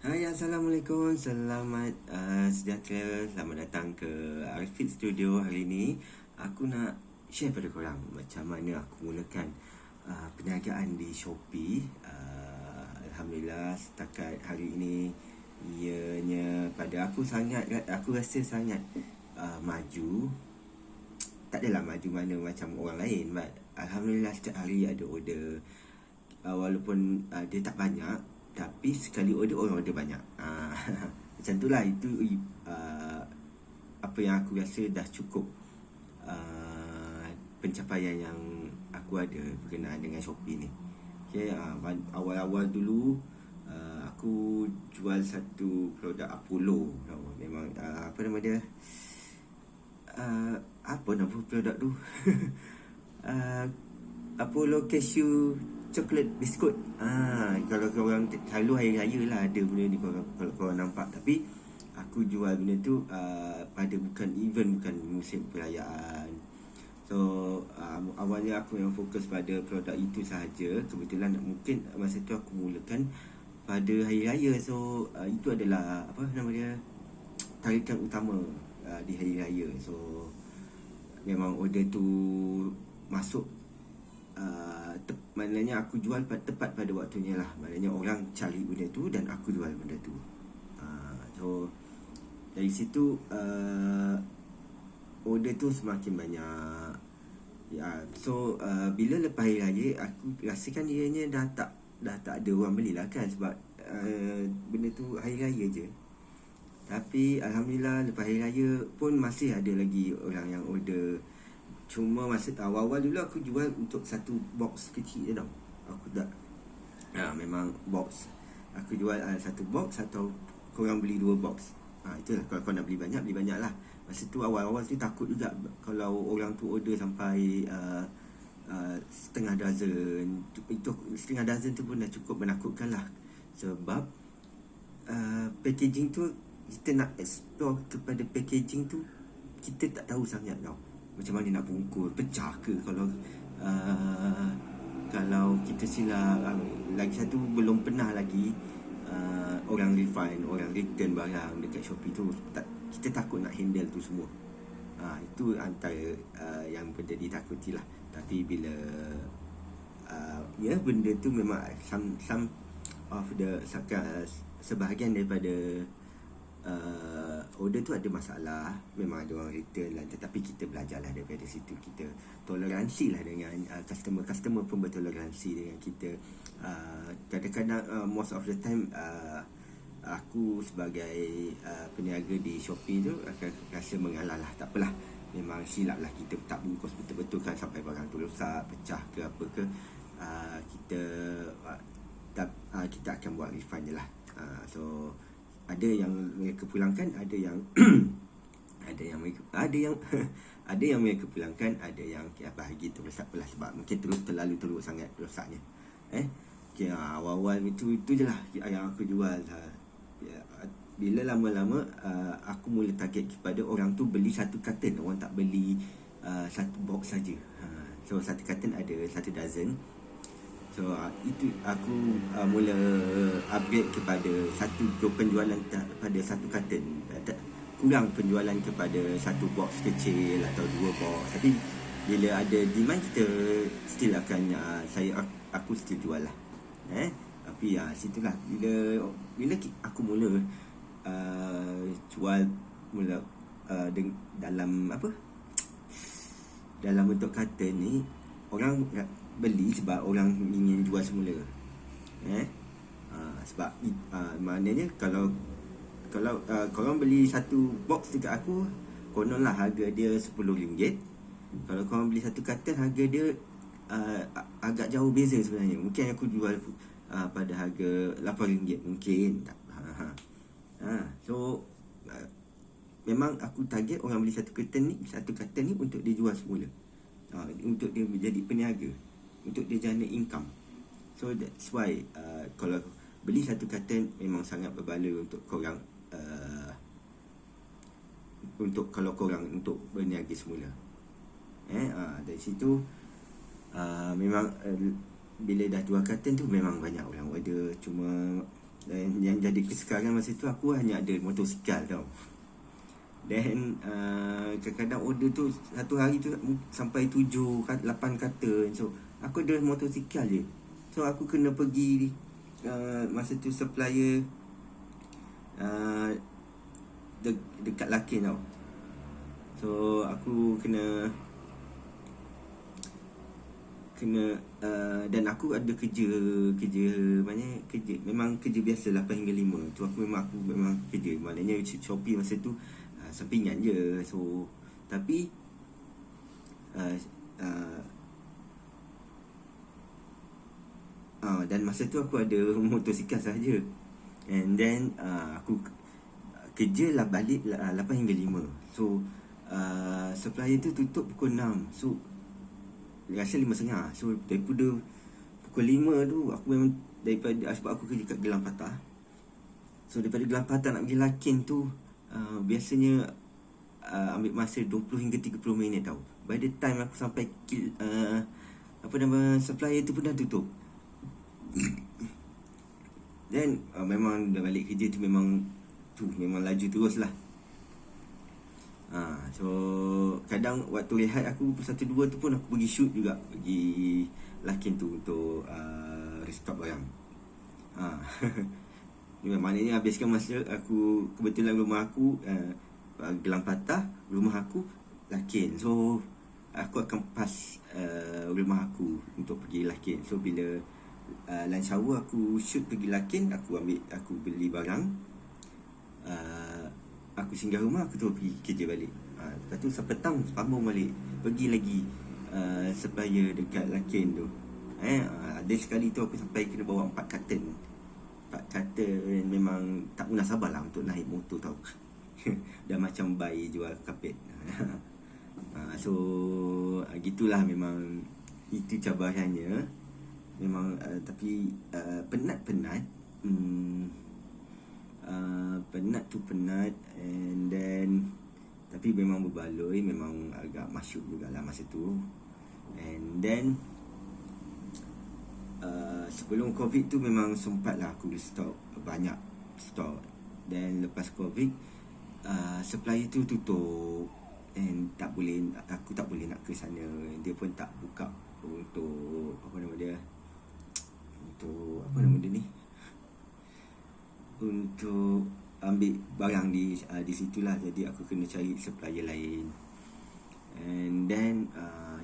Hai, Assalamualaikum. Selamat sejahtera. Selamat datang ke Arifit Studio. Hari ini aku nak share pada korang macam mana aku mulakan perniagaan di Shopee. Alhamdulillah setakat hari ini ianya pada aku rasa sangat maju. Tak adalah maju mana macam orang lain, but Alhamdulillah setiap hari ada order. Walaupun dia tak banyak, tapi sekali order orang order banyak. Macam tu lah. Itu apa yang aku rasa dah cukup pencapaian yang aku ada berkenaan dengan Shopee ni. Okay, awal-awal dulu aku jual satu produk Apollo. Memang apa nama dia, apa nama produk tu? Apollo Cashew Chocolate Biscuit. Kalau korang selalu hari raya lah ada benda ni, kalau korang nampak. Tapi aku jual benda tu pada bukan musim perayaan. So awalnya aku yang fokus pada produk itu sahaja. Kebetulan mungkin masa tu aku mulakan pada hari raya. So itu adalah apa nama dia, tarikan utama di hari raya. So memang order tu masuk, maknanya aku jual tepat pada waktunya lah. Maknanya orang cari benda tu dan aku jual benda tu. So dari situ order tu semakin banyak. So bila lepas hari raya, aku rasakan ianya dah tak ada orang belilah kan, sebab benda tu hari raya je. Tapi Alhamdulillah lepas hari raya pun masih ada lagi orang yang order. Cuma masa awal-awal dulu aku jual untuk satu box kecil je tau. Aku tak memang box. Aku jual satu box atau korang beli dua box. Itulah, kalau kau nak beli banyak lah. Masa tu awal-awal tu takut juga kalau orang tu order sampai setengah dozen. Itu setengah dozen tu pun dah cukup menakutkan lah. Sebab packaging tu, kita nak explore kepada packaging tu, kita tak tahu sangat tau. Macam mana nak bungkus, pecah ke kalau kita silap. Lagi satu, belum pernah lagi orang refund, orang return barang dekat Shopee tu. Kita takut nak handle tu semua. Itu antara yang benda ditakuti lah. Tapi bila benda tu memang some of the sebahagian daripada order tu ada masalah, memang ada orang return lah. Tetapi kita belajarlah daripada situ. Kita toleransi lah dengan customer pun bertoleransi dengan kita. Kadang-kadang most of the time aku sebagai peniaga di Shopee tu akan rasa mengalah lah. Tak apalah, memang silap lah, kita tak bungkus betul-betul kan sampai barang tu rosak, pecah ke apa ke. Kita akan buat refund je lah. So ada yang mereka pulangkan, ada yang ada yang mereka pulangkan, ada yang bahagi terus. Tak apalah, sebab mungkin terlalu teruk sangat rosaknya. Okay, awal-awal itu je lah yang aku jual. Bila lama-lama aku mula target kepada orang tu beli satu carton. Orang tak beli satu box saja. So satu carton ada satu dozen. So itu aku mula upgrade kepada satu penjualan pada satu carton. Kurang penjualan kepada satu box kecil atau dua box. Tapi bila ada demand, kita still akan aku still jual lah. Tapi situlah bila aku mula jual mula dalam bentuk carton ni, orang beli sebab orang ingin jual semula. Sebab maknanya kalau korang beli satu box dekat aku, konon lah harga dia RM10. Kalau korang beli satu carton, harga dia agak jauh beza sebenarnya. Mungkin aku jual pada harga RM8 mungkin tak. So memang aku target orang beli satu carton ni untuk dia jual semula, untuk dia menjadi peniaga, untuk dia jana income. So that's why kalau beli satu carton memang sangat berbala untuk korang, kalau korang untuk berniaga semula. Dari situ memang bila dah jual carton tu memang banyak orang order. Cuma Dan yang jadi kesukaran masa tu aku hanya ada motosikal tau. Dan kadang-kadang order tu satu hari tu sampai 7, 8 kata. So aku ada motosikal je. So aku kena pergi masa tu supplier dekat Lakin tau. So aku kena dan aku ada kerja memang kerja biasa 8 hingga 5. Tu aku memang kerja, maknanya Shopee masa tu sampingan je. So tapi dan masa tu aku ada motosikal sahaja. And then aku kerja lah balik 8 hingga 5. So supplier tu tutup pukul 6. So rasa 5.30. So daripada pukul 5 tu aku memang sebab aku kerja kat Gelang Patah. So daripada Gelang Patah nak pergi Lakin tu biasanya ambil masa 20 hingga 30 minit tau. By the time aku sampai supplier tu pun dah tutup. Then memang dah balik kerja tu memang laju terus lah. So kadang waktu rehat aku 1-2 tu pun aku pergi shoot juga, pergi Lakin tu untuk restock barang. Maknanya habiskan masa aku, kebetulan rumah aku Gelang Patah, rumah aku Lakin. So aku akan pas rumah aku untuk pergi Lakin. So bila lunch hour aku shoot pergi Lakin, aku beli barang, aku singgah rumah, aku terus pergi kerja balik. Lepas tu sampai petang sambung balik, pergi lagi supplier dekat Lakin tu. Ada sekali tu aku sampai kena bawa 4 karton. Memang tak pernah sabar lah untuk naik motor tau. Dah macam bayi jual kapet. So gitulah, memang itu cabarannya. Memang tapi penat. Penat and then tapi memang berbaloi, memang agak masyuk jugalah masa tu. And then sebelum Covid tu memang sempatlah aku stok banyak stok. Dan lepas Covid supplier tu tutup and aku tak boleh nak ke sana. Dia pun tak buka untuk untuk ambil barang di situlah. Jadi aku kena cari supplier lain. And then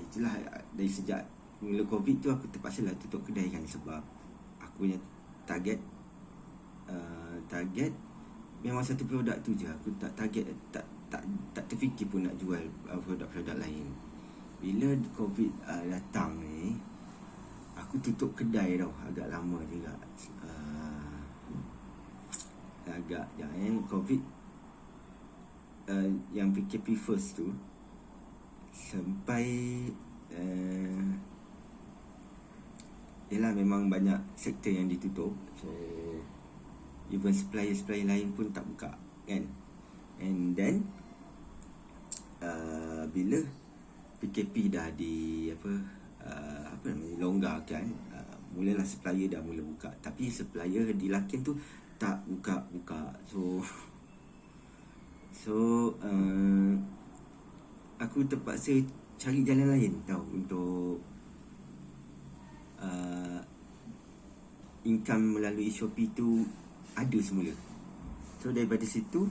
itulah, dari sejak mula Covid tu aku terpaksa lah tutup kedai kan, sebab aku punya target memang satu produk tu je. Aku tak terfikir pun nak jual produk-produk lain. Bila Covid datang ni, aku tutup kedai tau, agak lama juga. Covid yang PKP first tu sampai yelah, memang banyak sektor yang ditutup. So even supplier lain pun tak buka kan. And then bila PKP dah longgarkan, mulalah supplier dah mula buka. Tapi supplier di Lakin tu tak buka. So aku terpaksa cari jalan lain tau untuk income melalui Shopee tu ada semula. So daripada situ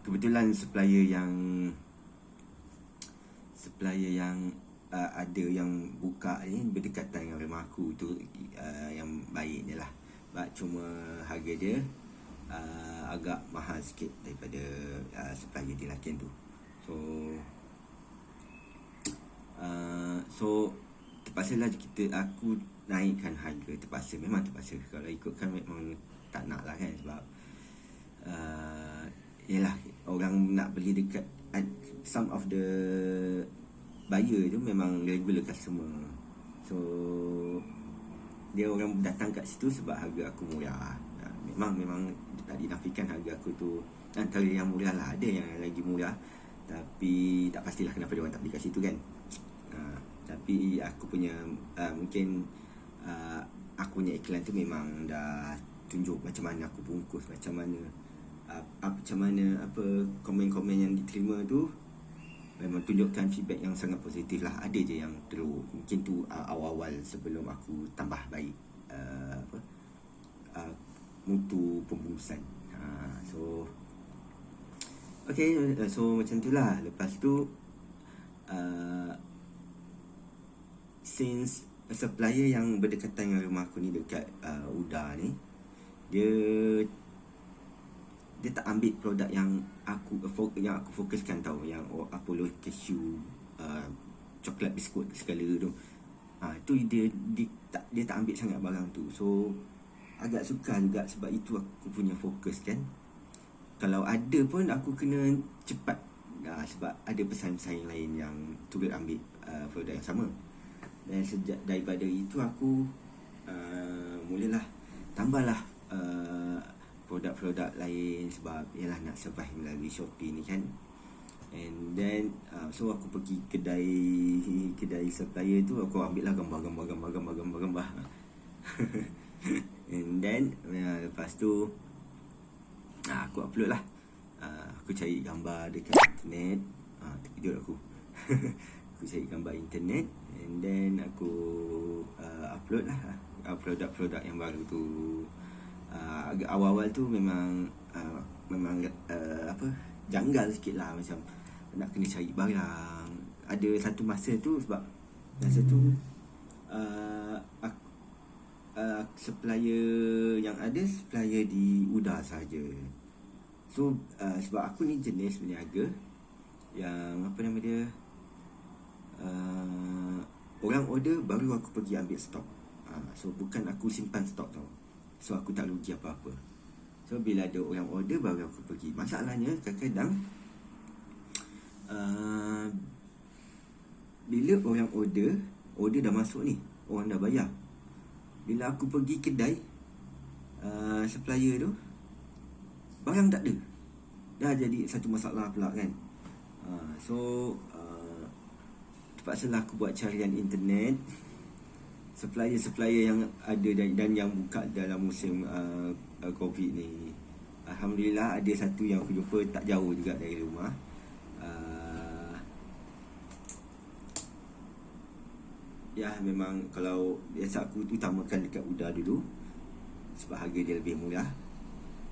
kebetulan supplier yang ada yang buka ni berdekatan dengan rumah aku tu, yang baik ni lah. Cuma harga dia agak mahal sikit daripada supplier di Lakin tu. So terpaksa lah aku naikkan harga. Memang terpaksa. Kalau ikutkan memang tak nak lah kan, sebab yelah, orang nak beli dekat some of the buyer tu memang regular customer. So dia orang datang kat situ sebab harga aku murah. Memang tak dinafikan harga aku tu antara yang murah lah. Ada yang lagi murah, tapi tak pastilah kenapa dia orang tak beli kat situ kan. Tapi aku punya mungkin aku punya iklan tu memang dah tunjuk macam mana aku bungkus, macam mana apa komen-komen yang diterima tu memang tunjukkan feedback yang sangat positif lah. Ada je yang teruk, mungkin tu awal-awal sebelum aku tambah baik mutu pembungkusan. So okay, so macam tu lah. Lepas tu since supplier yang berdekatan dengan rumah aku ni, dekat UDA ni, dia tak ambil produk yang aku fokuskan tau, yang Apollo cashew, coklat biskut segala tu. Itu dia tak ambil sangat barang tu. So agak sukar juga, sebab itu aku punya fokus kan. Kalau ada pun aku kena cepat, sebab ada pesaing-pesaing lain yang turut ambil produk yang sama. Dan sejak daripada itu aku mulalah tambahlah produk-produk lain, sebab ialah nak survive melalui Shopee ni kan. And then so aku pergi kedai supplier tu, aku ambil lah gambar. And then lepas tu aku upload lah. Aku cari gambar dekat internet. Terkejut aku. Aku cari gambar internet, and then aku upload lah produk-produk yang baru tu. Agak awal-awal tu memang janggal sikit lah, macam nak kena cari barang. Ada satu masa tu, sebab masa tu supplier yang ada, supplier di UDA saja. So sebab aku ni jenis peniaga yang apa nama dia, orang order baru aku pergi ambil stok. So bukan aku simpan stok tau. So aku tak rugi apa-apa. So bila ada orang order baru aku pergi. Masalahnya kadang-kadang bila orang order dah masuk ni, orang dah bayar, bila aku pergi kedai supplier tu, barang tak ada. Dah jadi satu masalah pula kan. So terpaksalah aku buat carian internet, supplier yang ada dan yang buka dalam musim COVID ni. Alhamdulillah ada satu yang aku jumpa tak jauh juga dari rumah. Ya memang kalau biasa aku utamakan dekat UDA dulu, sebab harga dia lebih murah.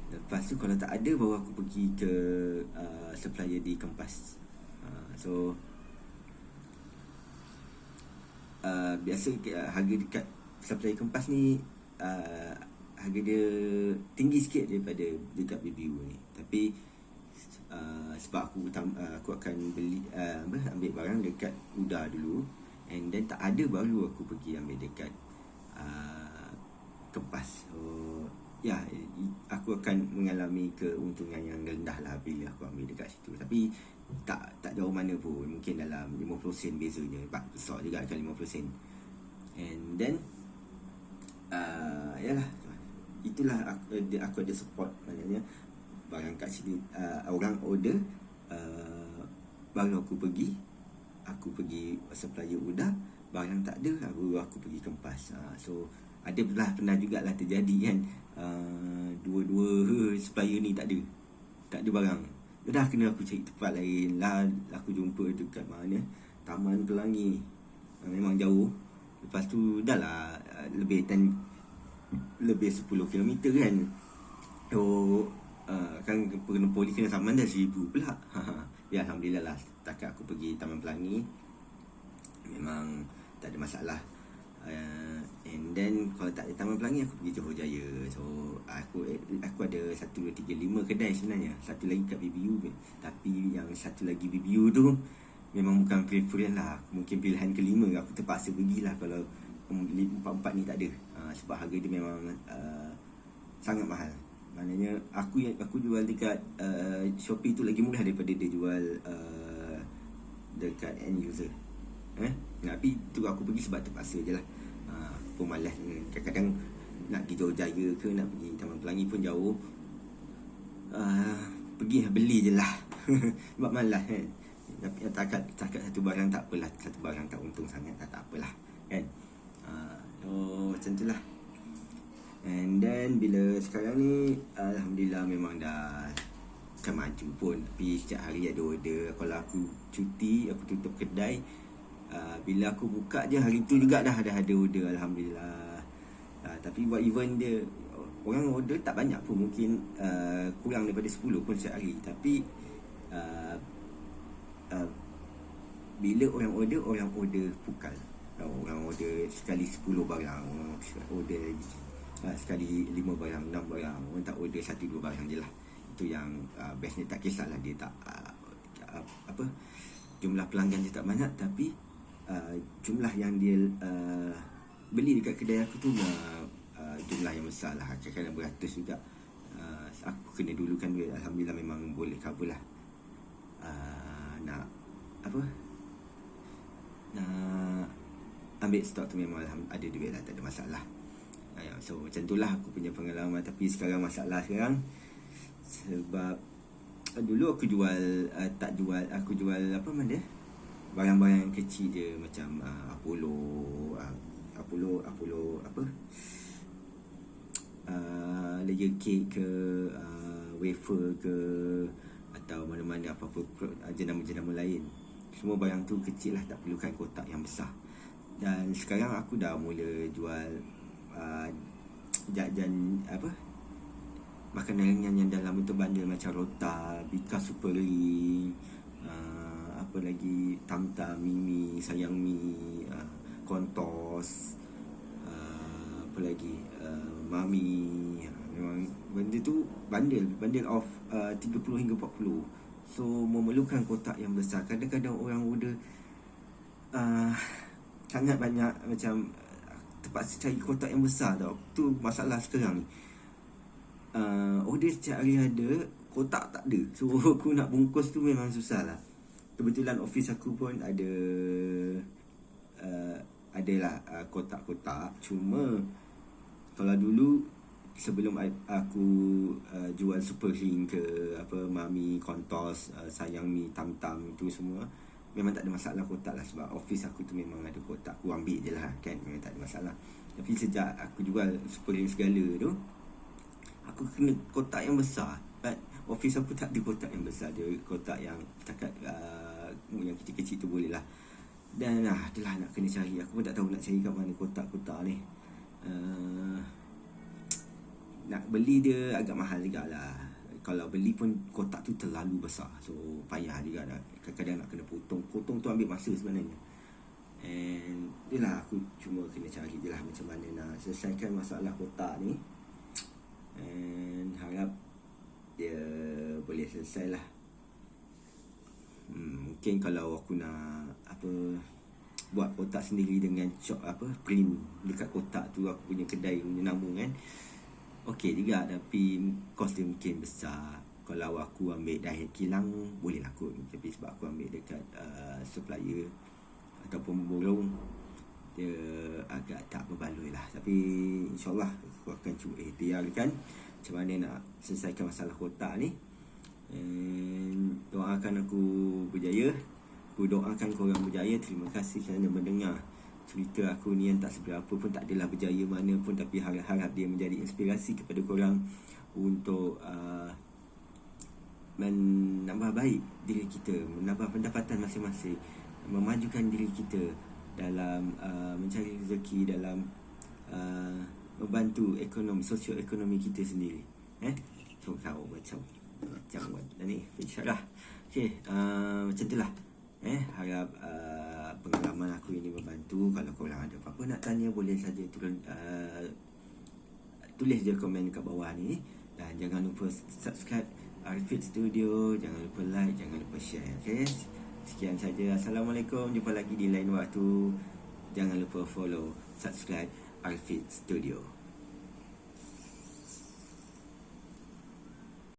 Lepas tu kalau tak ada, baru aku pergi ke supplier di Kempas. So biasa harga dekat supplier Kempas ni harga dia tinggi sikit daripada dekat BBU ni. Tapi sebab aku akan beli ambil barang dekat UDA dulu, and then tak ada, baru aku pergi ambil dekat Kempas. So ya, aku akan mengalami keuntungan yang rendah lah bila aku ambil dekat situ. Tapi tak jauh mana pun, mungkin dalam 50% bezanya. Besar juga kan 50%. And then yalah, itulah aku ada support. Maknanya barang kat sini orang order, baru aku pergi supplier UDA, barang tak ada, baru aku pergi Kempas. So ada pernah jugalah terjadi kan, dua supplier ni tak ada barang. Dah kena aku cari tempat lain lah. Aku jumpa dekat mana, Taman Pelangi, memang jauh. Lepas tu dah lah lebih 10 km kan. So kan poli kena saman dah 1,000 pula. Ya Alhamdulillah lah, setakat aku pergi Taman Pelangi memang tak ada masalah. And then kalau tak ada Taman Pelangi, aku pergi Johor Jaya. So aku ada 1, 2, 3, 5 kedai sebenarnya. Satu lagi kat BBU, tapi yang satu lagi BBU tu memang bukan preference lah. Mungkin pilihan kelima, aku terpaksa pergilah kalau 4 ni tak ada. Sebab harga dia memang sangat mahal. Maknanya aku jual dekat Shopee tu lagi murah daripada dia jual dekat end user. Tapi tu aku pergi sebab terpaksa je lah. Pun malas. Kadang-kadang nak pergi Johor Jaya ke nak pergi Taman Pelangi pun jauh, pergi beli je lah. Sebab malas kan. Tapi takat satu barang tak apalah, satu barang tak untung sangat, tak apalah kan. So macam tu lah. And then bila sekarang ni alhamdulillah memang dah kan maju pun. Tapi setiap hari ada order. Kalau aku cuti, aku tutup kedai, bila aku buka je hari tu juga dah ada order alhamdulillah. Tapi buat event dia, orang order tak banyak pun, mungkin kurang daripada 10 pun setiap hari. Tapi bila orang order pukal. Orang order sekali 10 barang, order sekali 5 barang, 6 barang. Orang tak order 1-2 barang je lah. Itu yang bestnya. Tak kisahlah dia tak jumlah pelanggan dia tak banyak, tapi jumlah yang dia beli dekat kedai aku tu jumlah yang besar lah, kadang-kadang beratus juga. Aku kena dulukan duit, alhamdulillah memang boleh cover lah. Nak ambil stok tu memang ada duit lah, tak ada masalah. So macam tu lah aku punya pengalaman. Tapi sekarang masalah sekarang, sebab dulu aku jual aku jual barang-barang yang kecil je, macam Apollo layer cake ke, wafer ke, atau mana-mana apa-apa jenama-jenama lain. Semua barang tu kecil lah, tak perlukan kotak yang besar. Dan sekarang aku dah mula jual makanan ringan yang dalam bentuk bandel, macam Rota, Bika Super Ring, apa lagi, Tam-Tam, Mimi, Sayang Mi, Kontos, apa lagi, Mami. Memang benda tu bandel of 30 hingga 40. So memerlukan kotak yang besar. Kadang-kadang orang order sangat banyak, macam terpaksa cari kotak yang besar tau. Tu masalah sekarang ni. Order setiap hari ada, kotak tak ada. So aku nak bungkus tu memang susah lah. Kebetulan office aku pun adalah kotak-kotak. Cuma kalau dulu sebelum aku jual Super Ring ke, Mami, Kontos, Sayang Mi, Tam-Tam, itu semua memang tak ada masalah kotak lah. Sebab office aku tu memang ada kotak, aku ambil je lah kan, memang tak ada masalah. Tapi sejak aku jual Super Ring segala tu, aku kena kotak yang besar. But office aku tak ada kotak yang besar, dia kotak yang cakap yang kecil-kecil tu boleh lah. Dan itulah nak kena cari. Aku pun tak tahu nak cari kat mana kotak-kotak ni. Nak beli dia agak mahal juga lah. Kalau beli pun kotak tu terlalu besar, so payah juga dah. Kadang-kadang nak kena potong tu ambil masa sebenarnya. And itulah aku cuma kena cari je lah macam mana nak selesaikan masalah kotak ni. And harap dia boleh selesai lah. Mungkin kalau aku nak buat kotak sendiri dengan print dekat kotak tu, aku punya kedai punya nama kan, okey juga. Tapi kos dia mungkin besar. Kalau aku ambil dari kilang boleh lah kot. Tapi sebab aku ambil dekat supplier ataupun borong, dia agak tak berbaloi lah. Tapi insyaAllah aku akan cuba ikhtiarkan macam mana nak selesaikan masalah kotak ni. And doakan aku berjaya. Aku doakan korang berjaya. Terima kasih kerana mendengar cerita aku ni yang tak seberapa pun, tak adalah berjaya mana pun. Tapi harap dia menjadi inspirasi kepada korang untuk menambah baik diri kita, menambah pendapatan masing-masing, memajukan diri kita dalam mencari rezeki, dalam membantu ekonomi, sosioekonomi kita sendiri. So kau macam ni insyaAllah. Okay, macam tu lah. Harap pengalaman aku ini membantu. Kalau korang ada apa-apa nak tanya, boleh saja tulis je komen kat bawah ni. Dan jangan lupa subscribe Arifid Studio. Jangan lupa like, jangan lupa share. Okay, sekian saja. Assalamualaikum. Jumpa lagi di lain waktu. Jangan lupa follow, subscribe Arifid Studio.